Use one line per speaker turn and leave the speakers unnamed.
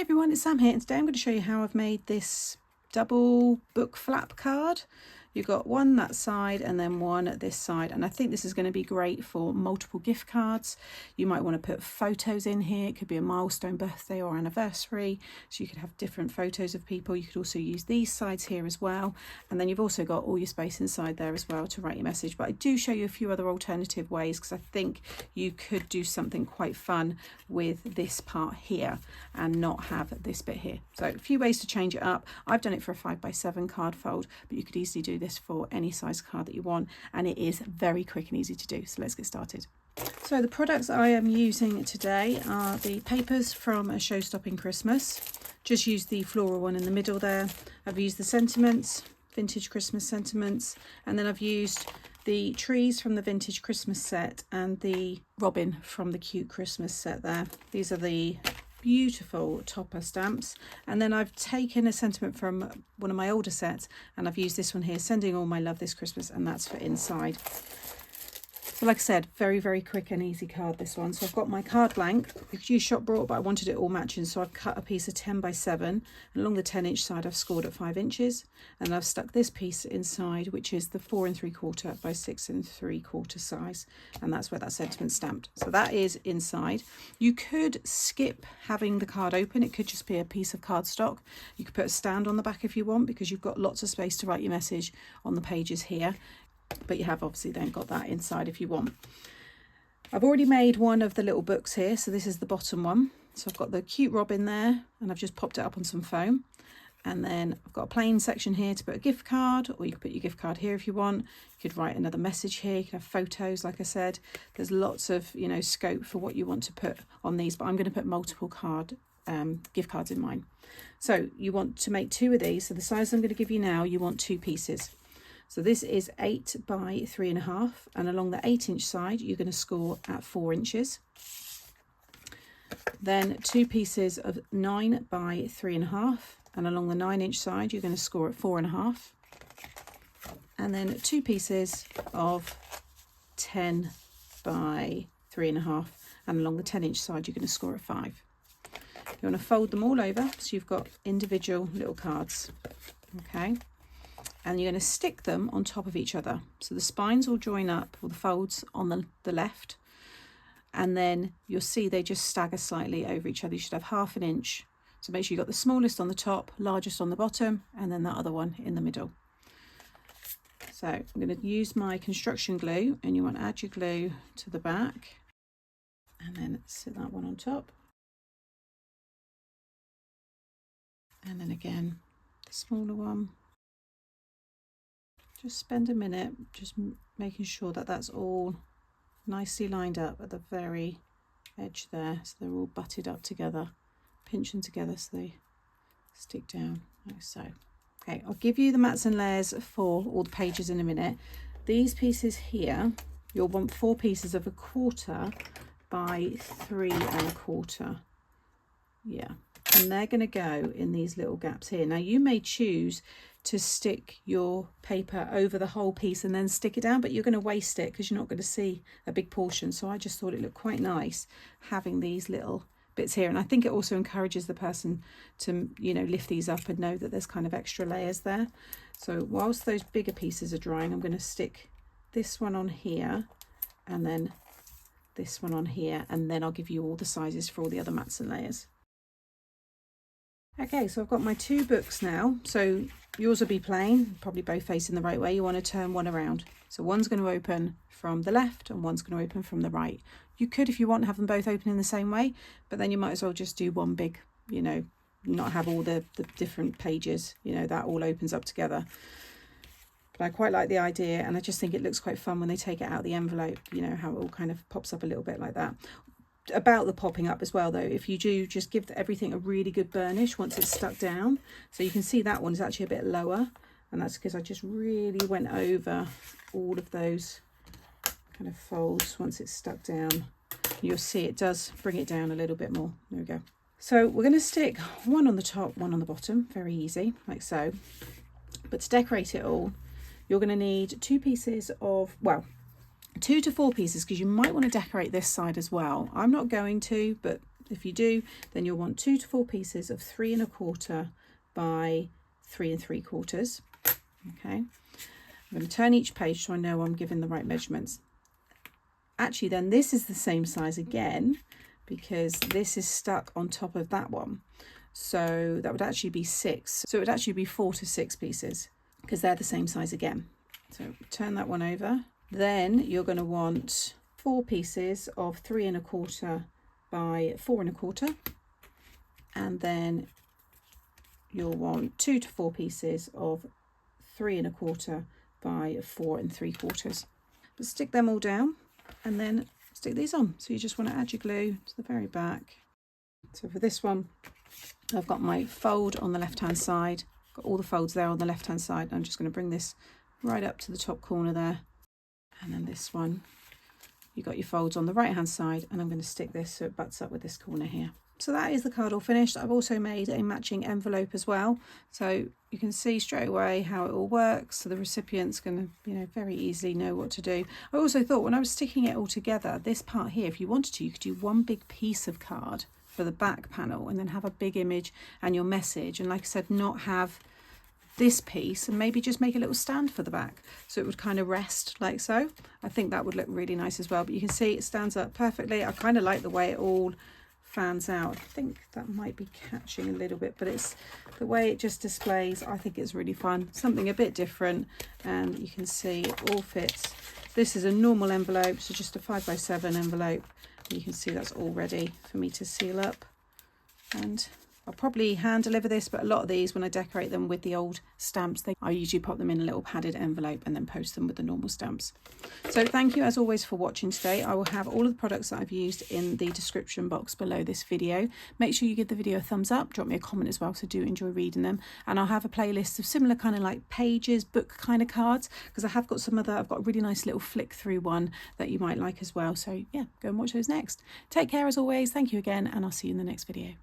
everyone, it's Sam here, and today I'm going to show you how I've made this double book flap card. You've got one that side and then one at this side, and I think this is going to be great for multiple gift cards. You might want to put photos in here. It could be a milestone birthday or anniversary, so you could have different photos of people. You could also use these sides here as well, and then you've also got all your space inside there as well to write your message. But I do show you a few other alternative ways, because I think you could do something quite fun with this part here and not have this bit here. So a few ways to change it up. I've done it for a 5x7 card fold, but you could easily do this for any size card that you want, and it is very quick and easy to do. So let's get started. So the products I am using today are the papers from A Show-Stopping Christmas. Just use the floral one in the middle there. I've used the sentiments, vintage Christmas sentiments, and then I've used the trees from the vintage Christmas set and the robin from the cute Christmas set there. These are the beautiful topper stamps, and then I've taken a sentiment from one of my older sets and I've used this one here, sending all my love this Christmas, and that's for inside. So like I said, very, very quick and easy card, this one. So I've got my card blank. I could use shop brought, but I wanted it all matching, so I've cut a piece of 10x7, and along the 10-inch side I've scored at 5 inches, and I've stuck this piece inside, which is the 4 3/4 by 6 3/4 size, and that's where that sentiment's stamped. So that is inside. You could skip having the card open. It could just be a piece of cardstock. You could put a stand on the back if you want, because you've got lots of space to write your message on the pages here. But you have obviously then got that inside if you want. I've already made one of the little books here, so this is the bottom one. So I've got the cute robin there, and I've just popped it up on some foam, and then I've got a plain section here to put a gift card, or you could put your gift card here if you want. You could write another message here. You could have photos, like I said. There's lots of scope for what you want to put on these, but I'm going to put multiple gift cards in mine. So you want to make 2 of these. So the size I'm going to give you now, you want 2 pieces. So this is 8 by 3.5, and along the 8-inch side you're going to score at 4 inches. Then 2 pieces of 9 by 3.5, and along the 9-inch side you're going to score at 4.5. And then 2 pieces of 10 by 3.5, and along the 10-inch side you're going to score at 5. You want to fold them all over so you've got individual little cards. Okay. And you're going to stick them on top of each other. So the spines will join up, or the folds on the left, and then you'll see they just stagger slightly over each other. You should have 1/2 inch. So make sure you've got the smallest on the top, largest on the bottom, and then that other one in the middle. So I'm going to use my construction glue, and you want to add your glue to the back, and then sit that one on top. And then again, the smaller one. Just spend a minute just making sure that that's all nicely lined up at the very edge there, so they're all butted up together. Pinch them together so they stick down like so. Okay, I'll give you the mats and layers for all the pages in a minute. These pieces here, you'll want 4 pieces of 1/4 by 3 1/4. Yeah, and they're going to go in these little gaps here. Now you may choose to stick your paper over the whole piece and then stick it down, but you're going to waste it because you're not going to see a big portion. So I just thought it looked quite nice having these little bits here, and I think it also encourages the person to lift these up and know that there's kind of extra layers there. So whilst those bigger pieces are drying, I'm going to stick this one on here and then this one on here, and then I'll give you all the sizes for all the other mats and layers. Okay, so I've got my 2 books now. So yours will be plain, probably both facing the right way. You want to turn one around. So one's going to open from the left and one's going to open from the right. You could, if you want, have them both open in the same way, but then you might as well just do one big, not have all the different pages, that all opens up together. But I quite like the idea, and I just think it looks quite fun when they take it out of the envelope, how it all kind of pops up a little bit like that. About the popping up as well though, if you do, just give everything a really good burnish once it's stuck down. So you can see that one is actually a bit lower, and that's because I just really went over all of those kind of folds once it's stuck down. You'll see it does bring it down a little bit more. There we go. So we're going to stick one on the top, one on the bottom, very easy, like so. But to decorate it all, you're going to need 2 pieces of, 2 to 4 pieces, because you might want to decorate this side as well. I'm not going to, but If you do, then you'll want 2 to 4 pieces of 3 1/4 by 3 3/4. Okay, I'm going to turn each page so I know I'm giving the right measurements. Actually, then this is the same size again, because this is stuck on top of that one. So that would actually be 6. So it would actually be 4 to 6 pieces, because they're the same size again. So turn that one over. Then you're going to want 4 pieces of 3 1/4 by 4 1/4. And then you'll want 2 to 4 pieces of 3 1/4 by 4 3/4. But stick them all down and then stick these on. So you just want to add your glue to the very back. So for this one, I've got my fold on the left hand side, got all the folds there on the left hand side. I'm just going to bring this right up to the top corner there. And then this one, you got your folds on the right hand side, and I'm going to stick this so it butts up with this corner here. So that is the card all finished. I've also made a matching envelope as well, so you can see straight away how it all works. So the recipient's going to, very easily know what to do. I also thought when I was sticking it all together, this part here, if you wanted to, you could do one big piece of card for the back panel and then have a big image and your message, and like I said, not have this piece, and maybe just make a little stand for the back so it would kind of rest like so. I think that would look really nice as well, but you can see it stands up perfectly. I kind of like the way it all fans out. I think that might be catching a little bit, but it's the way it just displays. I think it's really fun, something a bit different, and you can see it all fits. This is a normal envelope, so just a 5x7 envelope. You can see that's all ready for me to seal up, and I'll probably hand deliver this, but a lot of these, when I decorate them with the old stamps, I usually pop them in a little padded envelope and then post them with the normal stamps. So thank you as always for watching today. I will have all of the products that I've used in the description box below this video. Make sure you give the video a thumbs up, drop me a comment as well, because I do enjoy reading them. And I'll have a playlist of similar kind of like pages, book kind of cards, because I have got some other, I've got a really nice little flick through one that you might like as well. So yeah, go and watch those next. Take care as always. Thank you again, and I'll see you in the next video.